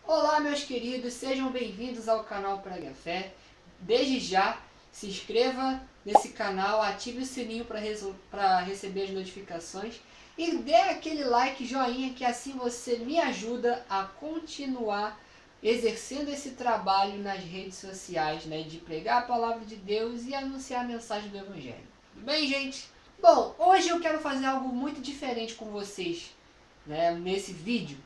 Olá, meus queridos, sejam bem-vindos ao canal Praga Fé. Desde já, se inscreva nesse canal, ative o sininho para receber as notificações e dê aquele like, joinha, que assim você me ajuda a continuar exercendo esse trabalho nas redes sociais, né, de pregar a palavra de Deus e anunciar a mensagem do Evangelho. Tudo bem, gente? Bom, hoje eu quero fazer algo muito diferente com vocês, né, nesse vídeo.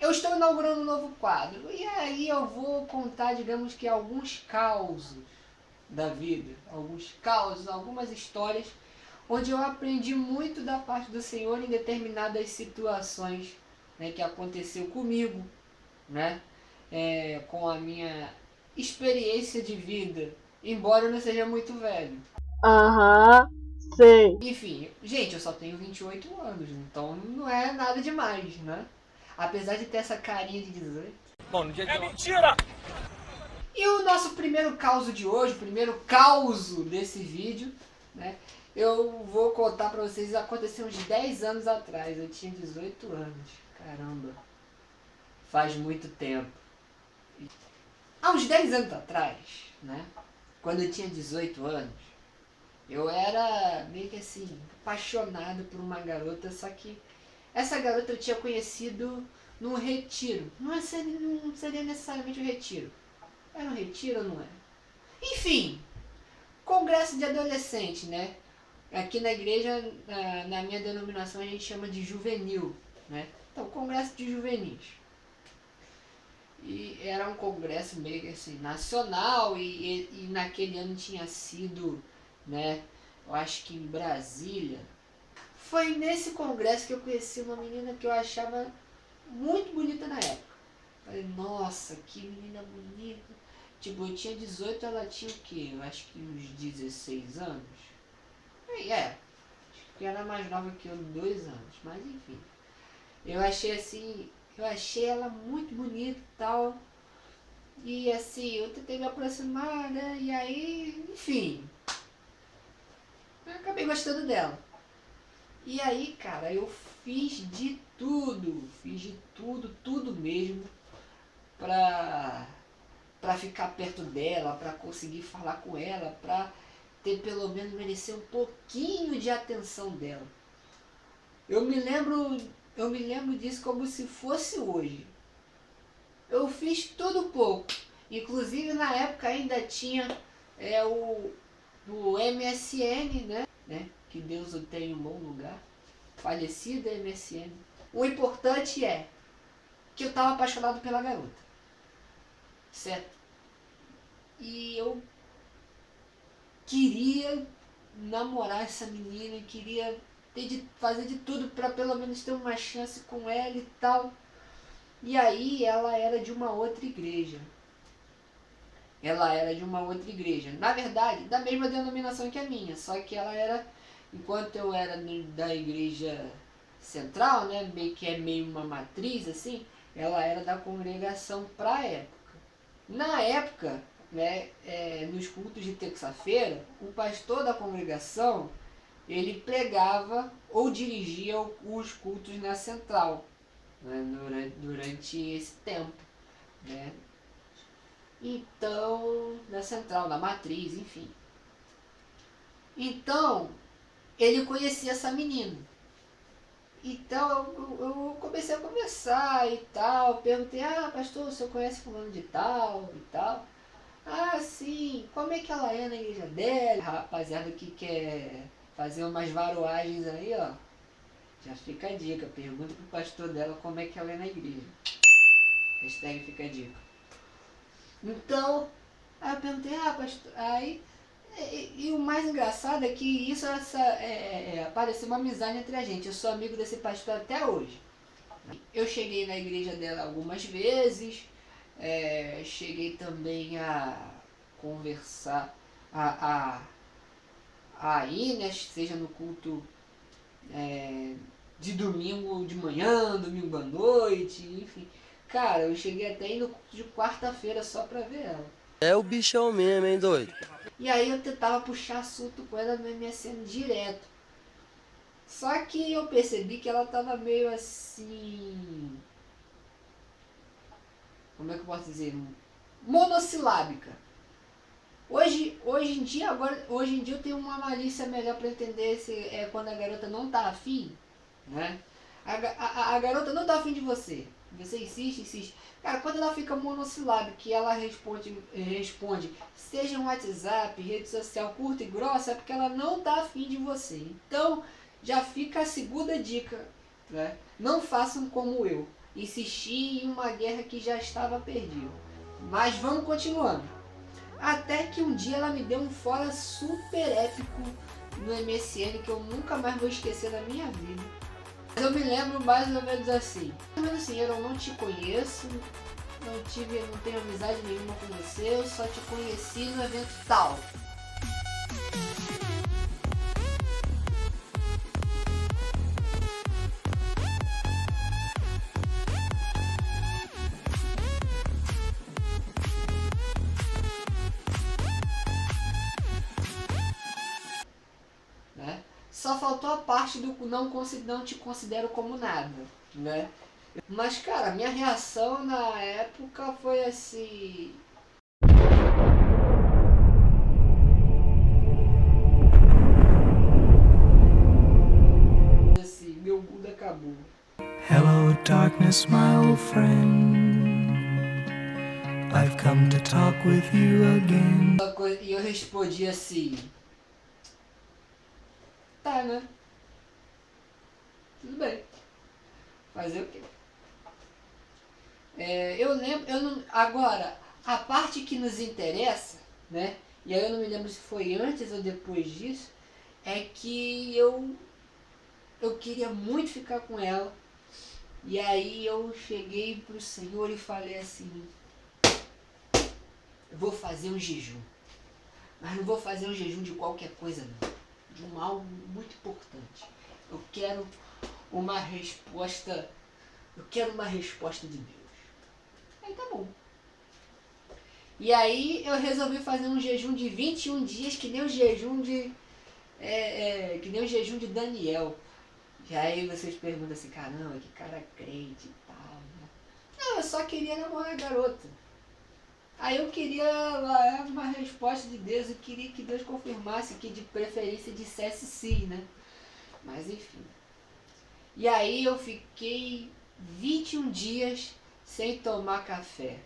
Eu estou inaugurando um novo quadro e aí eu vou contar, digamos que alguns causos da vida, alguns causos, algumas histórias onde eu aprendi muito da parte do Senhor em determinadas situações, né, que aconteceu comigo, né, com a minha experiência de vida, embora eu não seja muito velho. Aham, sei. Enfim, gente, eu só tenho 28 anos, então não é nada demais, né? Apesar de ter essa carinha de 18. Bom, no dia de mentira! E o nosso primeiro caos de hoje, o primeiro caos desse vídeo, né? Eu vou contar pra vocês, aconteceu uns 10 anos atrás, eu tinha 18 anos. Caramba, faz muito tempo. Há uns 10 anos atrás, né? Quando eu tinha 18 anos, eu era meio que assim, apaixonado por uma garota, só que essa garota eu tinha conhecido num retiro. Não seria necessariamente um retiro. Era um retiro ou não era? Enfim, congresso de adolescente, né? Aqui na igreja, na minha denominação, a gente chama de juvenil, né? Então, congresso de juvenis. E era um congresso meio assim, nacional e naquele ano tinha sido, né? Eu acho que em Brasília. Foi nesse congresso que eu conheci uma menina que eu achava muito bonita na época. Falei, nossa, que menina bonita. Tipo, eu tinha 18, ela tinha o quê? Eu acho que uns 16 anos. Acho que era mais nova que eu, 2 anos, mas enfim. Eu achei ela muito bonita e tal. E assim, eu tentei me aproximar, né? E aí, enfim. Eu acabei gostando dela. E aí, cara, eu fiz de tudo, tudo mesmo pra ficar perto dela, pra conseguir falar com ela, pra ter pelo menos merecer um pouquinho de atenção dela. Eu me lembro disso como se fosse hoje. Eu fiz tudo pouco. Inclusive na época ainda tinha o MSN, né? Que Deus o tenha em um bom lugar. Falecido MSN. O importante é que eu estava apaixonado pela garota. Certo? E eu queria namorar essa menina, queria fazer de tudo para pelo menos ter uma chance com ela e tal. E aí ela era de uma outra igreja. Na verdade, da mesma denominação que a minha, só que ela era, enquanto eu era da igreja central, né, que é meio uma matriz assim, ela era da congregação pra época. Na época, né, nos cultos de terça-feira, o pastor da congregação, ele pregava ou dirigia os cultos na central, né, durante esse tempo, né? Então, na central, na matriz, enfim. Então, ele conhecia essa menina. Então eu comecei a conversar e tal, perguntei, pastor, o senhor conhece fulano de tal e tal? Ah, sim, como é que ela é na igreja dela? Rapaziada que quer fazer umas varoagens aí, ó, já fica a dica, pergunta pro pastor dela como é que ela é na igreja. Hashtag fica a dica. Então, aí eu perguntei, pastor, aí... E o mais engraçado é que isso apareceu uma amizade entre a gente. Eu sou amigo desse pastor até hoje. Eu cheguei na igreja dela algumas vezes, cheguei também a conversar, a ir, né, seja no culto de domingo de manhã, domingo à noite, enfim. Cara, eu cheguei até ir no culto de quarta-feira só pra ver ela. É o bichão mesmo, hein, doido? E aí eu tentava puxar assunto com ela no MSN direto. Só que eu percebi que ela tava meio assim... Como é que eu posso dizer? Monossilábica. Hoje em dia eu tenho uma malícia melhor para entender se é quando a garota não tá afim, né? A garota não tá afim de você. Você insiste. Cara, quando ela fica monossilábica, que ela responde, seja um WhatsApp, rede social curta e grossa, é porque ela não tá afim de você. Então, já fica a segunda dica, né? Não façam como eu. Insistir em uma guerra que já estava perdida. Mas vamos continuando. Até que um dia ela me deu um fora super épico no MSN que eu nunca mais vou esquecer da minha vida. Mas eu me lembro mais ou menos assim. Mais ou menos assim, eu não te conheço, não tenho amizade nenhuma com você, eu só te conheci no evento tal. Né? Só faltou a parte do não te considero como nada, né? Mas, cara, minha reação na época foi assim... meu mundo acabou. Hello darkness, my old friend. I've come to talk with you again. E eu respondi assim... Tá, né? Tudo bem. Fazer o quê? Eu lembro... agora, a parte que nos interessa, né? E aí eu não me lembro se foi antes ou depois disso, é que eu queria muito ficar com ela. E aí eu cheguei pro Senhor e falei assim... Eu vou fazer um jejum. Mas não vou fazer um jejum de qualquer coisa não. De algo muito importante. Eu quero uma resposta... Eu quero uma resposta de Deus. Aí tá bom. E aí eu resolvi fazer um jejum de 21 dias, que nem o jejum de... que nem o jejum de Daniel. E aí vocês perguntam assim, caramba, que cara crente e tal, né? Não, eu só queria namorar a garota. Aí eu queria uma resposta de Deus, eu queria que Deus confirmasse, que de preferência dissesse sim, né? Mas enfim. E aí eu fiquei 21 dias sem tomar café.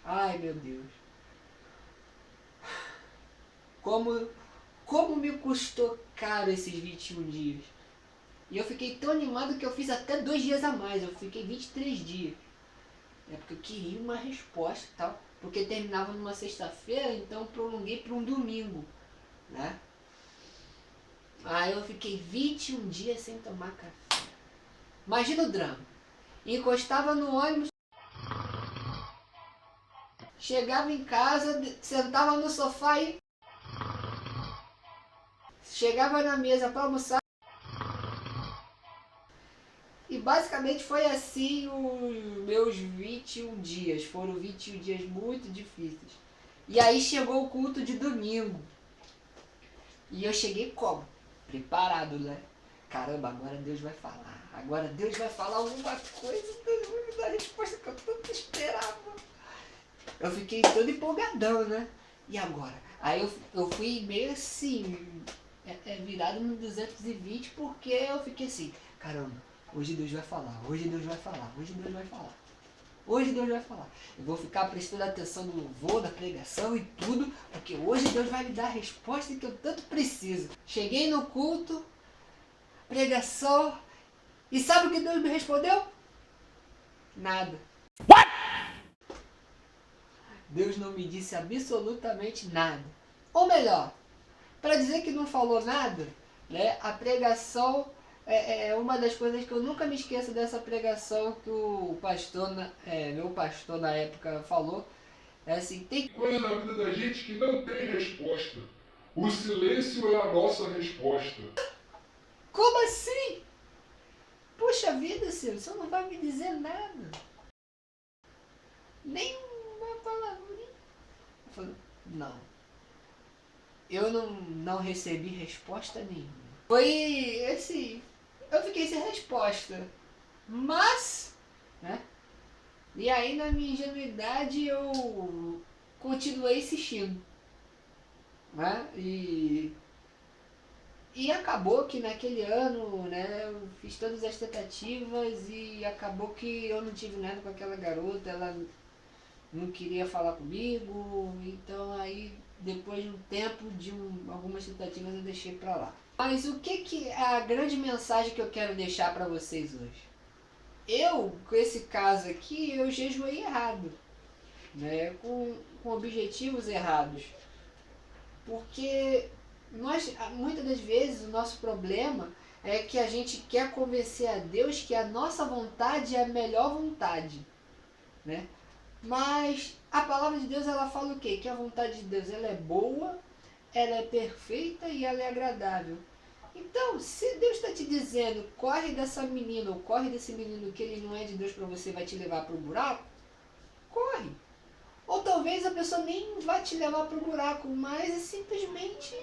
Ai, meu Deus. Como me custou caro esses 21 dias. E eu fiquei tão animado que eu fiz até 2 dias a mais. Eu fiquei 23 dias. É porque eu queria uma resposta e tal. Porque terminava numa sexta-feira, então prolonguei para um domingo, né? Aí eu fiquei 21 dias sem tomar café. Imagina o drama. Encostava no ônibus, chegava em casa, sentava no sofá e... Chegava na mesa para almoçar. E basicamente foi assim os meus 21 dias. Foram 21 dias muito difíceis. E aí chegou o culto de domingo. E eu cheguei como? Preparado, né? Caramba, agora Deus vai falar. Agora Deus vai falar alguma coisa. Deus vai me dar a resposta que eu tanto esperava. Eu fiquei todo empolgadão, né? E agora? Aí eu fui meio assim, virado no 220, porque eu fiquei assim, caramba, hoje Deus vai falar, hoje Deus vai falar, hoje Deus vai falar. Hoje Deus vai falar. Eu vou ficar prestando atenção no louvor, da pregação e tudo, porque hoje Deus vai me dar a resposta que eu tanto preciso. Cheguei no culto, pregação, e sabe o que Deus me respondeu? Nada. What? Deus não me disse absolutamente nada. Ou melhor, para dizer que não falou nada, né, a pregação é uma das coisas que eu nunca me esqueço dessa pregação que o pastor, meu pastor na época falou. É assim, tem coisa na vida da gente que não tem resposta. O silêncio é a nossa resposta. Como assim? Puxa vida, Senhor, você não vai me dizer nada. Nem uma Falei, não. Eu não recebi resposta nenhuma. Foi assim, eu fiquei sem resposta. Mas, né? E aí na minha ingenuidade eu continuei insistindo. Né? E acabou que naquele ano, né, eu fiz todas as tentativas e acabou que eu não tive nada com aquela garota, ela não queria falar comigo, então aí depois de um tempo, algumas tentativas eu deixei pra lá. Mas o que a grande mensagem que eu quero deixar pra vocês hoje? Eu, com esse caso aqui, eu jejuei errado, né, com objetivos errados, porque muitas das vezes o nosso problema é que a gente quer convencer a Deus que a nossa vontade é a melhor vontade, né? Mas a palavra de Deus, ela fala o quê? Que a vontade de Deus, ela é boa, ela é perfeita e ela é agradável. Então, se Deus está te dizendo, corre dessa menina ou corre desse menino que ele não é de Deus para você, vai te levar para o buraco, corre. Ou talvez a pessoa nem vai te levar para o buraco, mas é simplesmente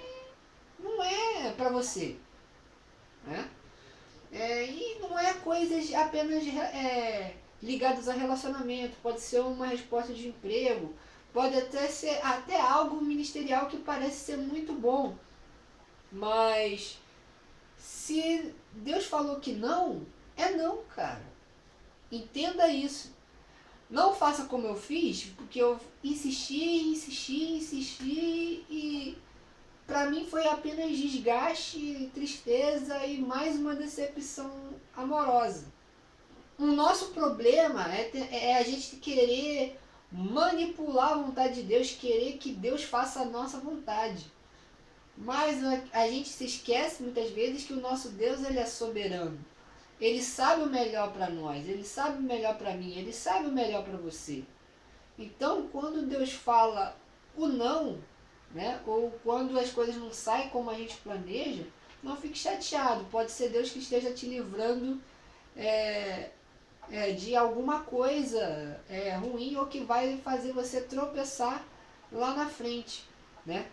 não é para você, né? E não é coisas apenas ligadas a relacionamento, pode ser uma resposta de emprego, pode até ser até algo ministerial que parece ser muito bom, mas se Deus falou que não, é não, cara. Entenda isso. Não faça como eu fiz, porque eu insisti e pra mim foi apenas desgaste, tristeza e mais uma decepção amorosa. O nosso problema é a gente querer manipular a vontade de Deus, querer que Deus faça a nossa vontade. Mas a gente se esquece muitas vezes que o nosso Deus, ele é soberano. Ele sabe o melhor para nós, ele sabe o melhor para mim, ele sabe o melhor para você. Então, quando Deus fala o não, né, ou quando as coisas não saem como a gente planeja, não fique chateado. Pode ser Deus que esteja te livrando de alguma coisa ruim ou que vai fazer você tropeçar lá na frente, né?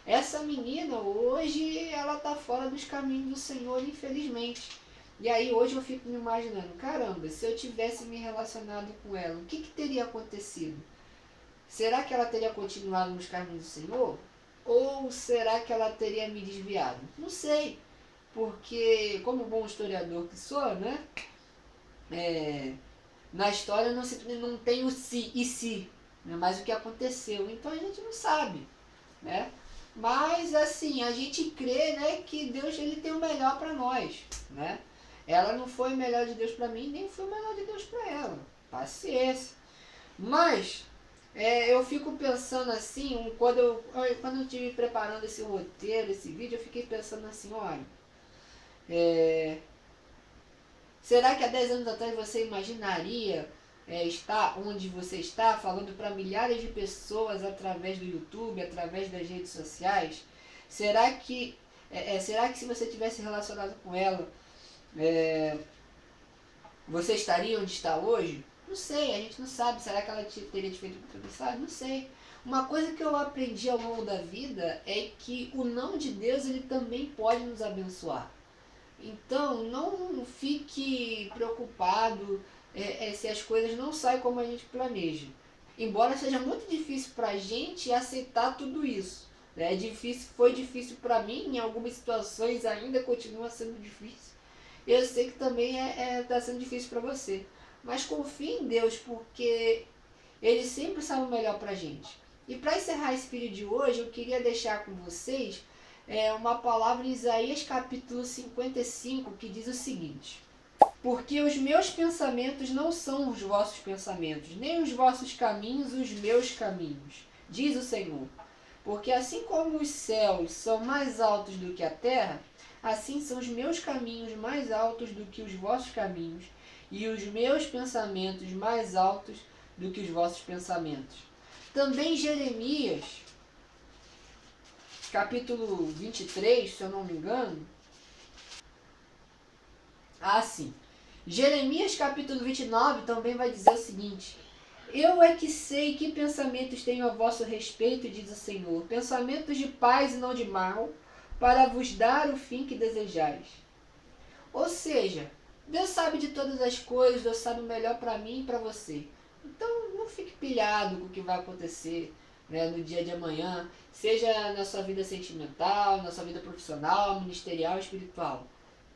Essa menina hoje, ela está fora dos caminhos do Senhor, infelizmente. E aí hoje eu fico me imaginando, caramba, se eu tivesse me relacionado com ela, o que teria acontecido? Será que ela teria continuado nos caminhos do Senhor? Ou será que ela teria me desviado? Não sei, porque como bom historiador que sou, né? Na história não tem o se e se, né? Mas o que aconteceu, então a gente não sabe, né? Mas assim, a gente crê, né, que Deus, ele tem o melhor para nós, né? Ela não foi o melhor de Deus para mim, nem foi o melhor de Deus para ela. Paciência. Mas eu fico pensando assim, quando eu estive preparando esse roteiro, esse vídeo, eu fiquei pensando assim, olha, será que há 10 anos atrás você imaginaria estar onde você está, falando para milhares de pessoas através do YouTube, através das redes sociais? Será que se você tivesse relacionado com ela, você estaria onde está hoje? Não sei, a gente não sabe. Será que ela teria te feito o que você sabe? Não sei. Uma coisa que eu aprendi ao longo da vida é que o não de Deus, ele também pode nos abençoar. Então, não fique preocupado se as coisas não saem como a gente planeja. Embora seja muito difícil para a gente aceitar tudo isso. Foi difícil para mim, em algumas situações ainda continua sendo difícil. Eu sei que também está sendo difícil para você. Mas confie em Deus, porque Ele sempre sabe o melhor para a gente. E para encerrar esse vídeo de hoje, eu queria deixar com vocês uma palavra em Isaías capítulo 55, que diz o seguinte: porque os meus pensamentos não são os vossos pensamentos, nem os vossos caminhos os meus caminhos, diz o Senhor. Porque assim como os céus são mais altos do que a terra, assim são os meus caminhos mais altos do que os vossos caminhos, e os meus pensamentos mais altos do que os vossos pensamentos. Também Jeremias, capítulo 23, se eu não me engano. Sim. Jeremias, capítulo 29, também vai dizer o seguinte: Eu é que sei que pensamentos tenho a vosso respeito, diz o Senhor, pensamentos de paz e não de mal, para vos dar o fim que desejais. Ou seja, Deus sabe de todas as coisas, Deus sabe o melhor para mim e para você. Então não fique pilhado com o que vai acontecer, né, no dia de amanhã, seja na sua vida sentimental, na sua vida profissional, ministerial, espiritual.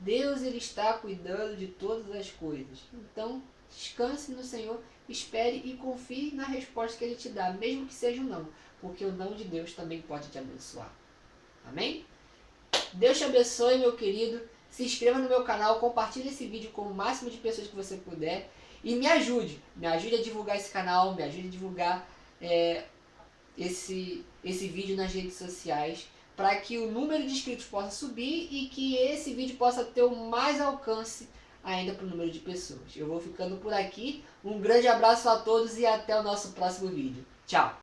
Deus, ele está cuidando de todas as coisas. Então, descanse no Senhor, espere e confie na resposta que ele te dá, mesmo que seja um não, porque o não de Deus também pode te abençoar. Amém? Deus te abençoe, meu querido. Se inscreva no meu canal, compartilhe esse vídeo com o máximo de pessoas que você puder e me ajude a divulgar esse canal, me ajude a divulgar esse vídeo nas redes sociais, para que o número de inscritos possa subir e que esse vídeo possa ter o mais alcance ainda para o número de pessoas. Eu vou ficando por aqui, um grande abraço a todos e até o nosso próximo vídeo. Tchau!